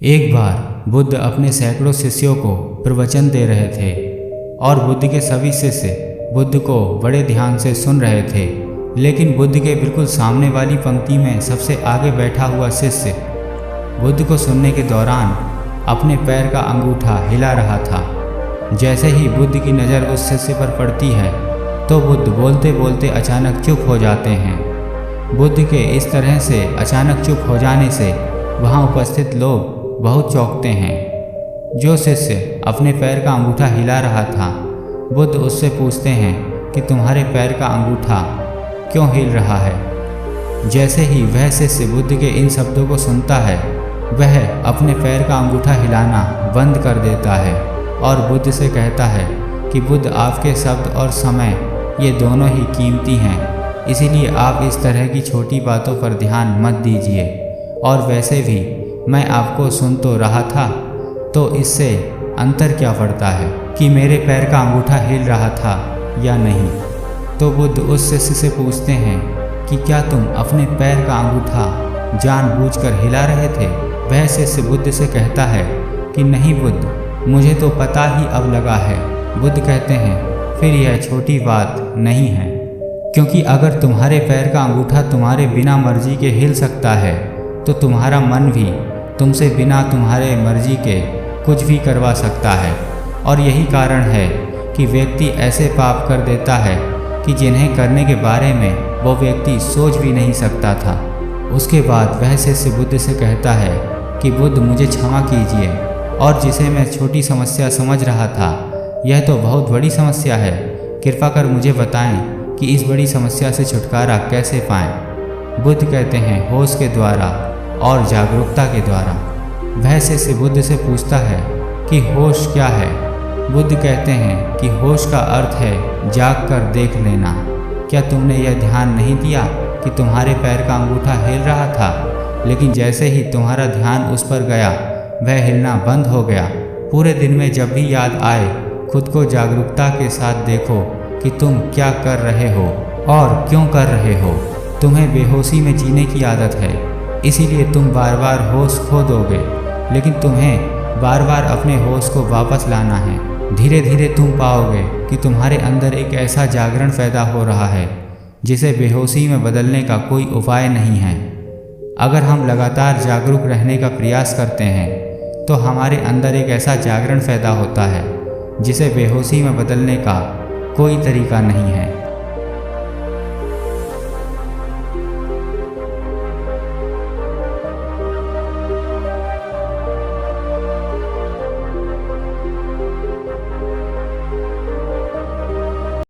एक बार बुद्ध अपने सैकड़ों शिष्यों को प्रवचन दे रहे थे और बुद्ध के सभी शिष्य बुद्ध को बड़े ध्यान से सुन रहे थे। लेकिन बुद्ध के बिल्कुल सामने वाली पंक्ति में सबसे आगे बैठा हुआ शिष्य बुद्ध को सुनने के दौरान अपने पैर का अंगूठा हिला रहा था। जैसे ही बुद्ध की नज़र उस शिष्य पर पड़ती है तो बुद्ध बोलते बोलते अचानक चुप हो जाते हैं। बुद्ध के इस तरह से अचानक चुप हो जाने से वहाँ उपस्थित लोग बहुत चौंकते हैं। जो शिष्य अपने पैर का अंगूठा हिला रहा था, बुद्ध उससे पूछते हैं कि तुम्हारे पैर का अंगूठा क्यों हिल रहा है। जैसे ही वह शिष्य बुद्ध के इन शब्दों को सुनता है, वह अपने पैर का अंगूठा हिलाना बंद कर देता है और बुद्ध से कहता है कि बुद्ध, आपके शब्द और समय ये दोनों ही कीमती हैं, इसीलिए आप इस तरह की छोटी बातों पर ध्यान मत दीजिए। और वैसे भी मैं आपको सुन तो रहा था, तो इससे अंतर क्या पड़ता है कि मेरे पैर का अंगूठा हिल रहा था या नहीं। तो बुद्ध उस शिष्य से पूछते हैं कि क्या तुम अपने पैर का अंगूठा जानबूझकर हिला रहे थे। वह शिष्य बुद्ध से कहता है कि नहीं बुद्ध, मुझे तो पता ही अब लगा है। बुद्ध कहते हैं फिर यह छोटी बात नहीं है, क्योंकि अगर तुम्हारे पैर का अंगूठा तुम्हारे बिना मर्जी के हिल सकता है तो तुम्हारा मन भी तुमसे बिना तुम्हारे मर्जी के कुछ भी करवा सकता है। और यही कारण है कि व्यक्ति ऐसे पाप कर देता है कि जिन्हें करने के बारे में वो व्यक्ति सोच भी नहीं सकता था। उसके बाद वह शिष्य बुद्ध से कहता है कि बुद्ध, मुझे क्षमा कीजिए, और जिसे मैं छोटी समस्या समझ रहा था यह तो बहुत बड़ी समस्या है। कृपा कर मुझे बताएं कि इस बड़ी समस्या से छुटकारा कैसे पाएं। बुद्ध कहते हैं होश के द्वारा और जागरूकता के द्वारा। वह शिष्य बुद्ध से पूछता है कि होश क्या है। बुद्ध कहते हैं कि होश का अर्थ है जाग कर देख लेना। क्या तुमने यह ध्यान नहीं दिया कि तुम्हारे पैर का अंगूठा हिल रहा था, लेकिन जैसे ही तुम्हारा ध्यान उस पर गया वह हिलना बंद हो गया। पूरे दिन में जब भी याद आए खुद को जागरूकता के साथ देखो कि तुम क्या कर रहे हो और क्यों कर रहे हो। तुम्हें बेहोशी में जीने की आदत है, इसीलिए तुम बार बार होश खो दोगे, लेकिन तुम्हें बार बार अपने होश को वापस लाना है। धीरे धीरे तुम पाओगे कि तुम्हारे अंदर एक ऐसा जागरण पैदा हो रहा है जिसे बेहोशी में बदलने का कोई उपाय नहीं है। अगर हम लगातार जागरूक रहने का प्रयास करते हैं तो हमारे अंदर एक ऐसा जागरण पैदा होता है जिसे बेहोशी में बदलने का कोई तरीका नहीं है।